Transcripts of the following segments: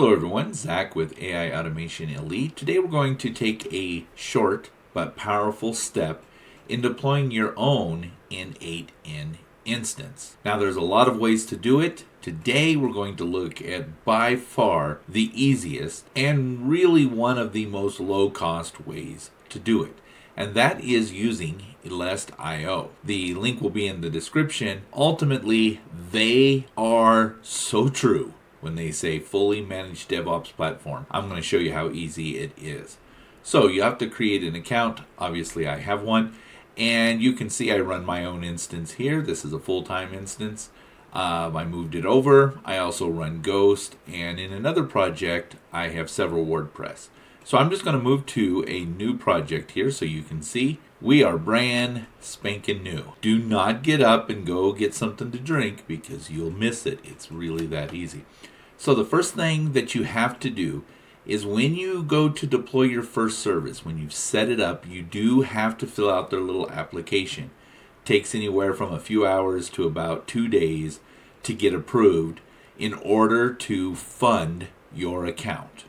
Hello everyone, Zach with AI Automation Elite. Today we're going to take a short but powerful step in deploying your own N8N instance. Now there's a lot of ways to do it. Today we're going to look at by far the easiest and really one of the most low-cost ways to do it. And that is using Elest.io. The link will be in the description. Ultimately, they are so true when they say fully managed DevOps platform. I'm going to show you how easy it is. So you have to create an account. Obviously, I have one. And you can see I run my own instance here. This is a full-time instance. I moved it over. I also run Ghost. And in another project, I have several WordPress. So I'm just going to move to a new project here so you can see we are brand spanking new. Do not get up and go get something to drink because you'll miss it. It's really that easy. So the first thing that you have to do is when you go to deploy your first service, when you've set it up, you do have to fill out their little application. It takes anywhere from a few hours to about 2 days to get approved in order to fund your account.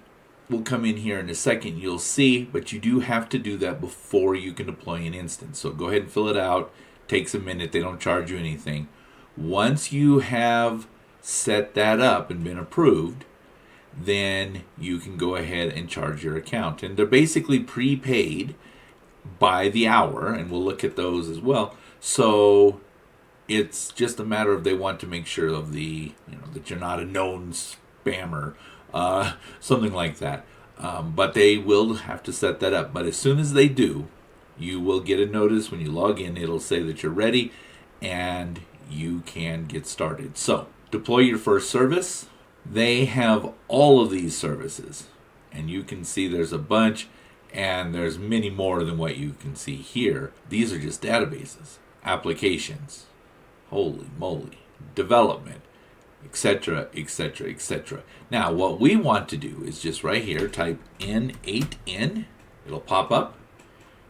We'll come in here in a second, you'll see, but you do have to do that before you can deploy an instance. So go ahead and fill it out. Takes a minute. They don't charge you anything. Once you have set that up and been approved, then you can go ahead and charge your account. And they're basically prepaid by the hour, and we'll look at those as well. So it's just a matter of they want to make sure of the, that you're not a known spammer. Something like that. But they will have to set that up. But as soon as they do, you will get a notice when you log in. It'll say that you're ready and you can get started. So deploy your first service. They have all of these services. And you can see there's a bunch and there's many more than what you can see here. These are just databases, applications, holy moly, development, etc., etc., etc. Now, what we want to do is just right here, type N8N. It'll pop up.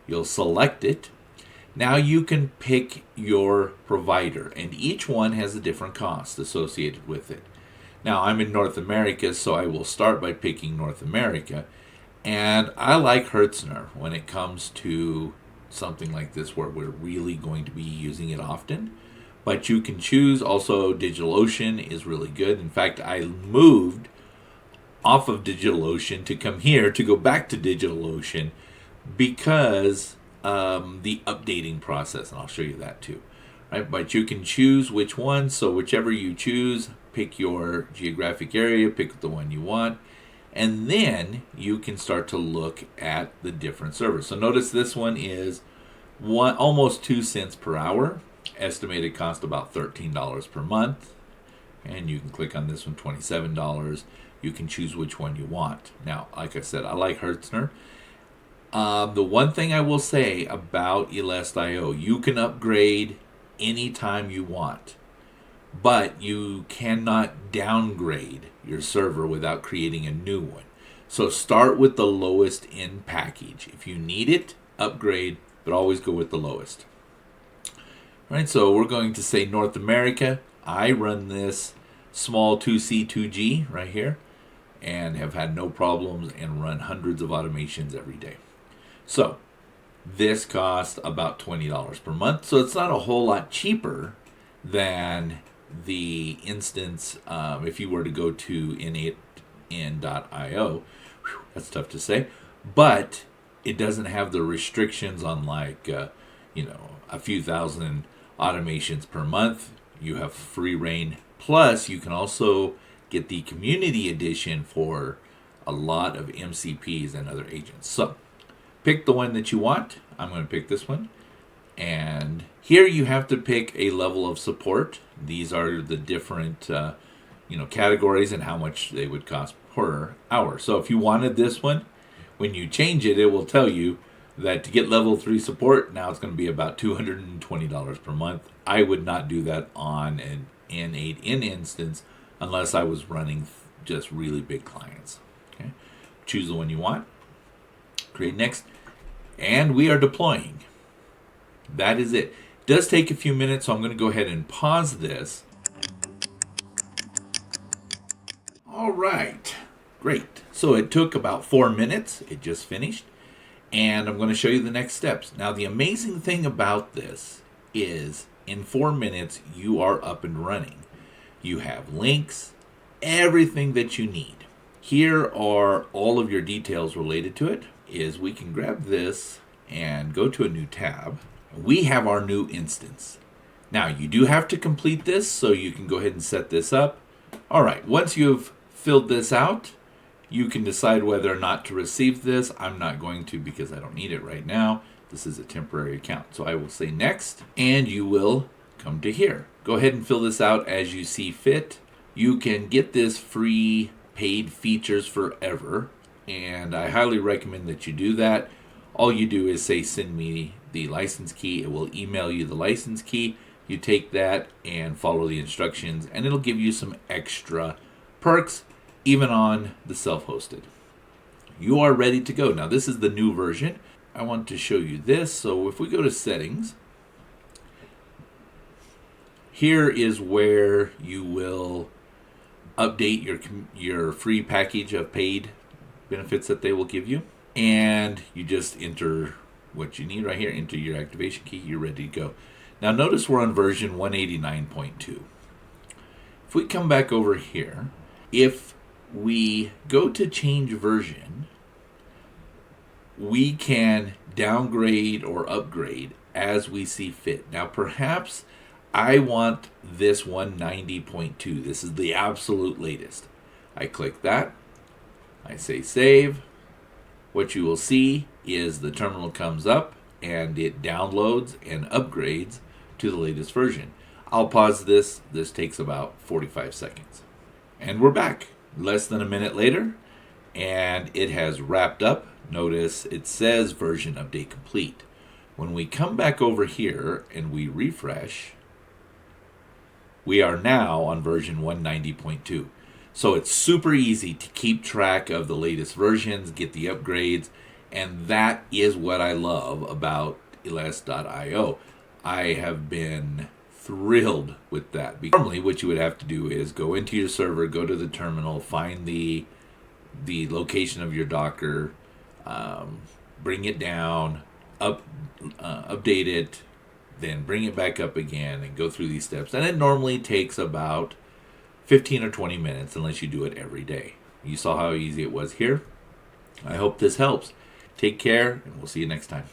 You'll select it. Now you can pick your provider, and each one has a different cost associated with it. Now, I'm in North America, so I will start by picking North America. And I like Hertzner when it comes to something like this where we're really going to be using it often. But you can choose also DigitalOcean is really good. In fact, I moved off of DigitalOcean to come here to go back to DigitalOcean because the updating process, and I'll show you that too. Right? But you can choose which one. So whichever you choose, pick your geographic area, pick the one you want. And then you can start to look at the different servers. So notice this one is almost 2 cents per hour. Estimated cost about $13 per month. And you can click on this one, $27. You can choose which one you want. Now, like I said, I like Hertzner. The one thing I will say about Elest.io, you can upgrade anytime you want. But you cannot downgrade your server without creating a new one. So start with the lowest end package. If you need it, upgrade, but always go with the lowest. Right, so we're going to say North America. I run this small 2C, 2G right here and have had no problems and run hundreds of automations every day. So this costs about $20 per month. So it's not a whole lot cheaper than the instance if you were to go to N8N.io. That's tough to say. But it doesn't have the restrictions on like, a few thousand automations per month. You have free reign. Plus, you can also get the community edition for a lot of MCPs and other agents. So, pick the one that you want. I'm going to pick this one. And here you have to pick a level of support. These are the different, categories and how much they would cost per hour. So, if you wanted this one, when you change it, it will tell you that to get level 3 support, now it's going to be about $220 per month. I would not do that on an N8N instance unless I was running just really big clients. Okay, choose the one you want, create next, and we are deploying. That is it. It does take a few minutes, so I'm going to go ahead and pause this. All right. Great. So it took about 4 minutes. It just finished. And I'm going to show you the next steps. Now, the amazing thing about this is in 4 minutes, you are up and running. You have links, everything that you need. Here are all of your details related to it. Is we can grab this and go to a new tab. We have our new instance. Now, you do have to complete this, so you can go ahead and set this up. All right, once you've filled this out, you can decide whether or not to receive this. I'm not going to because I don't need it right now. This is a temporary account. So I will say next, and you will come to here. Go ahead and fill this out as you see fit. You can get this free paid features forever, and I highly recommend that you do that. All you do is say, send me the license key. It will email you the license key. You take that and follow the instructions, and it'll give you some extra perks, even on the self-hosted. You are ready to go. Now, this is the new version. I want to show you this. So if we go to settings, here is where you will update your free package of paid benefits that they will give you. And you just enter what you need right here, enter your activation key, you're ready to go. Now notice we're on version 189.2. If we come back over here, if we go to change version, we can downgrade or upgrade as we see fit. Now perhaps I want this 190.2. This is the absolute latest. I click that. I say save. What you will see is the terminal comes up and it downloads and upgrades to the latest version. I'll pause this. This takes about 45 seconds. And we're back less than a minute later, and it has wrapped up. Notice it says version update complete. When we come back over here and we refresh, we are now on version 190.2. So it's super easy to keep track of the latest versions, get the upgrades, and that is what I love about ls.io. I have been thrilled with that. Normally, what you would have to do is go into your server, go to the terminal, find the location of your Docker, bring it down, update it, then bring it back up again and go through these steps. And it normally takes about 15 or 20 minutes unless you do it every day. You saw how easy it was here. I hope this helps. Take care, and we'll see you next time.